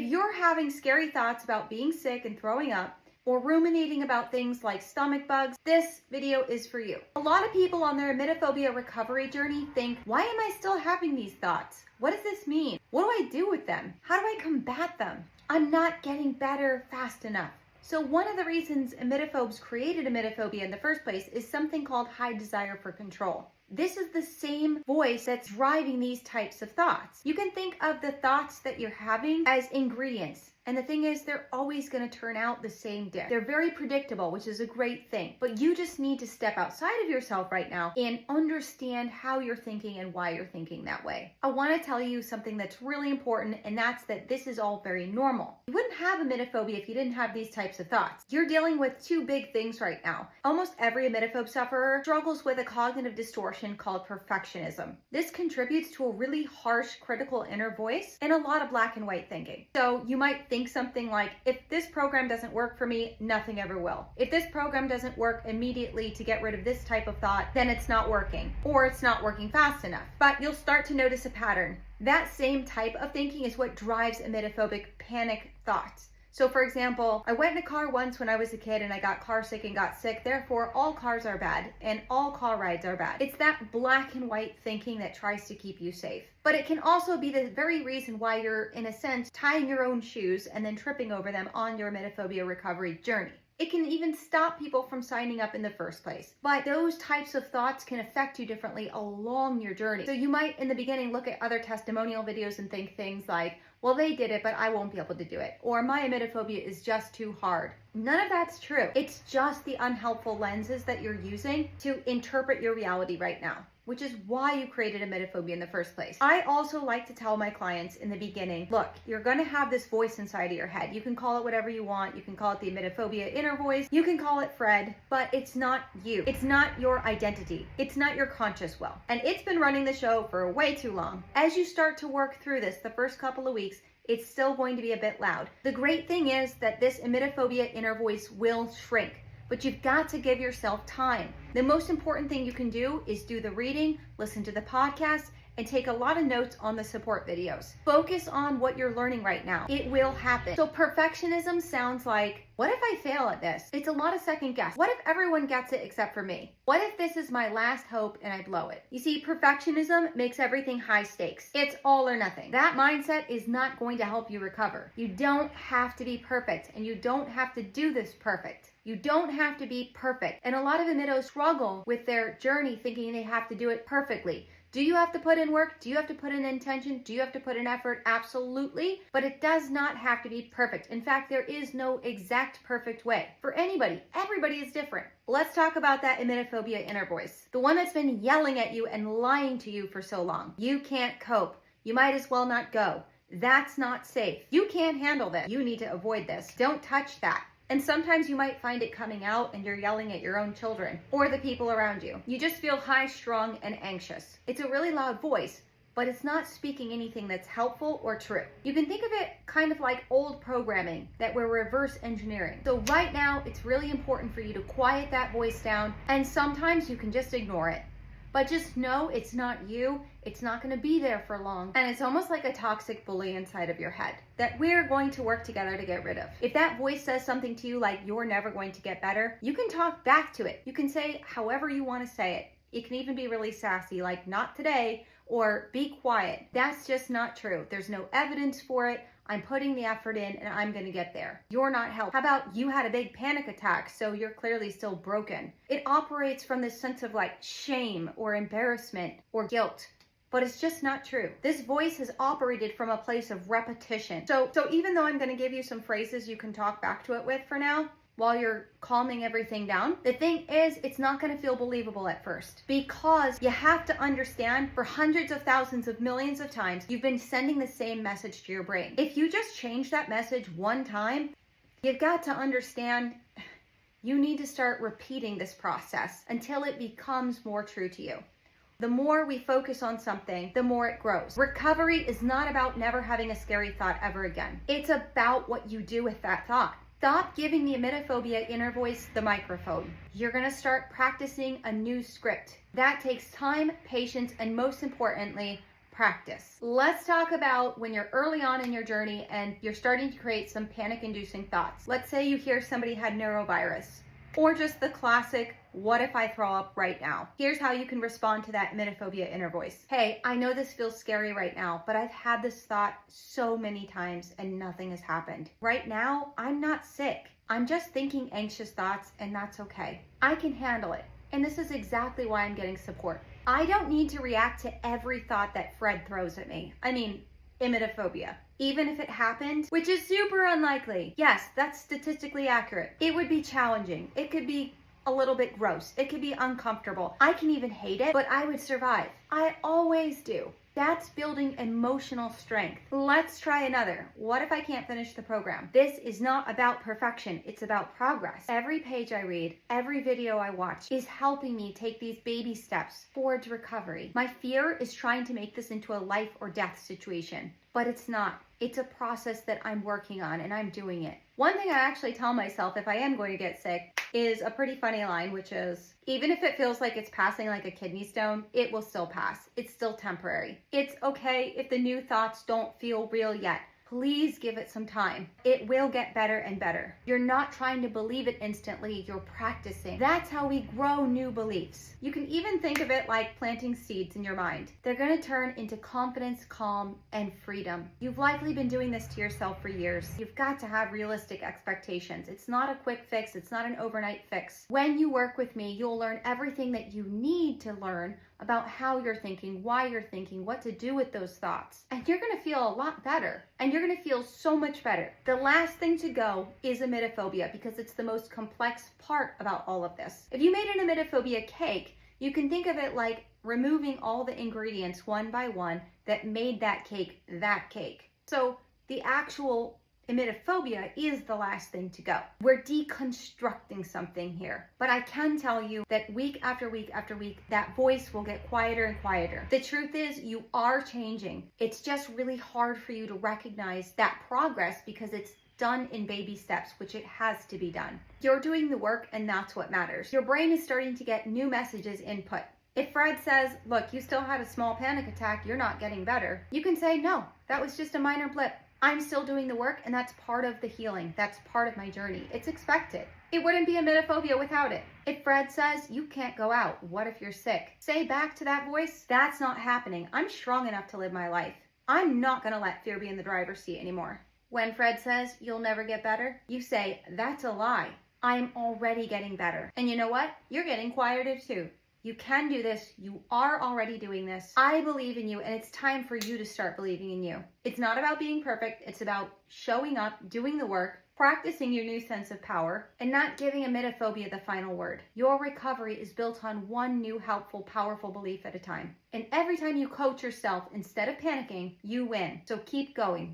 If you're having scary thoughts about being sick and throwing up, or ruminating about things like stomach bugs, this video is for you. A lot of people on their emetophobia recovery journey think, why am I still having these thoughts? What does this mean? What do I do with them? How do I combat them? I'm not getting better fast enough. So one of the reasons emetophobes created emetophobia in the first place is something called high desire for control. This is the same voice that's driving these types of thoughts. You can think of the thoughts that you're having as ingredients. And the thing is, they're always going to turn out the same dish. They're very predictable, which is a great thing. But you just need to step outside of yourself right now and understand how you're thinking and why you're thinking that way. I want to tell you something that's really important, and that's that this is all very normal. You wouldn't have emetophobia if you didn't have these types of thoughts. You're dealing with two big things right now. Almost every emetophobe sufferer struggles with a cognitive distortion called perfectionism. This contributes to a really harsh, critical inner voice and a lot of black and white thinking. So you might think something like, if this program doesn't work for me, nothing ever will. If this program doesn't work immediately to get rid of this type of thought, then it's not working, or it's not working fast enough. But you'll start to notice a pattern. That same type of thinking is what drives emetophobic panic thoughts. So for example, I went in a car once when I was a kid and I got car sick and got sick. Therefore, all cars are bad and all car rides are bad. It's that black and white thinking that tries to keep you safe. But it can also be the very reason why you're, in a sense, tying your own shoes and then tripping over them on your emetophobia recovery journey. It can even stop people from signing up in the first place. But those types of thoughts can affect you differently along your journey. So you might, in the beginning, look at other testimonial videos and think things like, well, they did it, but I won't be able to do it. Or my emetophobia is just too hard. None of that's true. It's just the unhelpful lenses that you're using to interpret your reality right now, which is why you created emetophobia in the first place. I also like to tell my clients in the beginning, look, you're gonna have this voice inside of your head. You can call it whatever you want. You can call it the emetophobia inner voice. You can call it Fred, but it's not you. It's not your identity. It's not your conscious will. And it's been running the show for way too long. As you start to work through this, the first couple of weeks, it's still going to be a bit loud. The great thing is that this emetophobia inner voice will shrink. But you've got to give yourself time. The most important thing you can do is do the reading, listen to the podcast, and take a lot of notes on the support videos. Focus on what you're learning right now. It will happen. So perfectionism sounds like, what if I fail at this? It's a lot of second guess. What if everyone gets it except for me? What if this is my last hope and I blow it? You see, perfectionism makes everything high stakes. It's all or nothing. That mindset is not going to help you recover. You don't have to be perfect, and you don't have to do this perfect. You don't have to be perfect. And a lot of emetos struggle with their journey thinking they have to do it perfectly. Do you have to put in work? Do you have to put in intention? Do you have to put in effort? Absolutely. But it does not have to be perfect. In fact, there is no exact perfect way for anybody. Everybody is different. Let's talk about that emetophobia inner voice. The one that's been yelling at you and lying to you for so long. You can't cope. You might as well not go. That's not safe. You can't handle this. You need to avoid this. Don't touch that. And sometimes you might find it coming out and you're yelling at your own children or the people around you. You just feel high strung and anxious. It's a really loud voice, but it's not speaking anything that's helpful or true. You can think of it kind of like old programming that we're reverse engineering. So right now, it's really important for you to quiet that voice down, and sometimes you can just ignore it. But just know it's not you. It's not going to be there for long. And it's almost like a toxic bully inside of your head that we're going to work together to get rid of. If that voice says something to you like you're never going to get better, you can talk back to it. You can say however you want to say it. It can even be really sassy, like not today, or be quiet. That's just not true. There's no evidence for it. I'm putting the effort in and I'm going to get there. You're not helped. How about you had a big panic attack, so you're clearly still broken? It operates from this sense of like shame or embarrassment or guilt. But it's just not true. This voice has operated from a place of repetition. So even though I'm going to give you some phrases you can talk back to it with for now, while you're calming everything down, the thing is, it's not going to feel believable at first, because you have to understand, for hundreds of thousands of millions of times, you've been sending the same message to your brain. If you just change that message one time, you've got to understand you need to start repeating this process until it becomes more true to you. The more we focus on something, the more it grows. Recovery is not about never having a scary thought ever again. It's about what you do with that thought. Stop giving the emetophobia inner voice the microphone. You're going to start practicing a new script. That takes time, patience, and most importantly, practice. Let's talk about when you're early on in your journey and you're starting to create some panic-inducing thoughts. Let's say you hear somebody had neurovirus, or just the classic, what if I throw up right now? Here's how you can respond to that emetophobia inner voice. Hey, I know this feels scary right now, but I've had this thought so many times and nothing has happened. Right now, I'm not sick. I'm just thinking anxious thoughts, and that's okay. I can handle it. And this is exactly why I'm getting support. I don't need to react to every thought that Fred throws at me. I mean, emetophobia. Even if it happened, which is super unlikely. Yes, that's statistically accurate. It would be challenging. It could be a little bit gross. It could be uncomfortable. I can even hate it, but I would survive. I always do. That's building emotional strength. Let's try another. What if I can't finish the program? This is not about perfection. It's about progress. Every page I read, every video I watch is helping me take these baby steps towards recovery. My fear is trying to make this into a life or death situation, but it's not. It's a process that I'm working on, and I'm doing it. One thing I actually tell myself if I am going to get sick is a pretty funny line, which is, even if it feels like it's passing like a kidney stone, it will still pass. It's still temporary. It's okay if the new thoughts don't feel real yet. Please give it some time. It will get better and better. You're not trying to believe it instantly, you're practicing. That's how we grow new beliefs. You can even think of it like planting seeds in your mind. They're gonna turn into confidence, calm, and freedom. You've likely been doing this to yourself for years. You've got to have realistic expectations. It's not a quick fix, it's not an overnight fix. When you work with me, you'll learn everything that you need to learn about how you're thinking, why you're thinking, what to do with those thoughts. And you're gonna feel a lot better. And you're gonna feel so much better. The last thing to go is emetophobia, because it's the most complex part about all of this. If you made an emetophobia cake, you can think of it like removing all the ingredients one by one that made that cake that cake. So the actual emetophobia is the last thing to go. We're deconstructing something here. But I can tell you that week after week after week, that voice will get quieter and quieter. The truth is, you are changing. It's just really hard for you to recognize that progress because it's done in baby steps, which it has to be done. You're doing the work, and that's what matters. Your brain is starting to get new messages input. If Fred says, look, you still had a small panic attack, you're not getting better, you can say, no, that was just a minor blip. I'm still doing the work, and that's part of the healing. That's part of my journey. It's expected. It wouldn't be emetophobia without it. If Fred says, you can't go out, what if you're sick? Say back to that voice, that's not happening. I'm strong enough to live my life. I'm not gonna let fear be in the driver's seat anymore. When Fred says, you'll never get better, you say, that's a lie. I'm already getting better. And you know what? You're getting quieter too. You can do this. You are already doing this. I believe in you, and it's time for you to start believing in you. It's not about being perfect. It's about showing up, doing the work, practicing your new sense of power, and not giving emetophobia the final word. Your recovery is built on one new, helpful, powerful belief at a time. And every time you coach yourself instead of panicking, you win. So keep going.